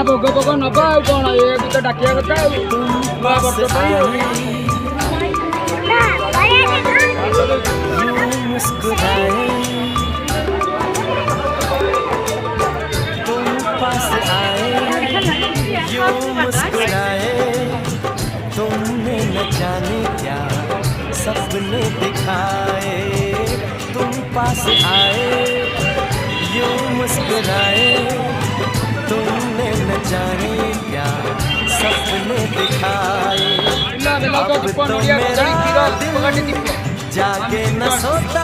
भोग भोग नबा कौन ये भी तो डाकिया बता नवा वर्ष मुस्कुराए तुम पास आए, यूं मुस्कुराए तुमने न जाने क्या सपने दिखाए। तुम पास आए, यूं मुस्कुराए तुमने न जाने क्या सपने दिखाए। अब तो मेरा दिल जागे न सोता।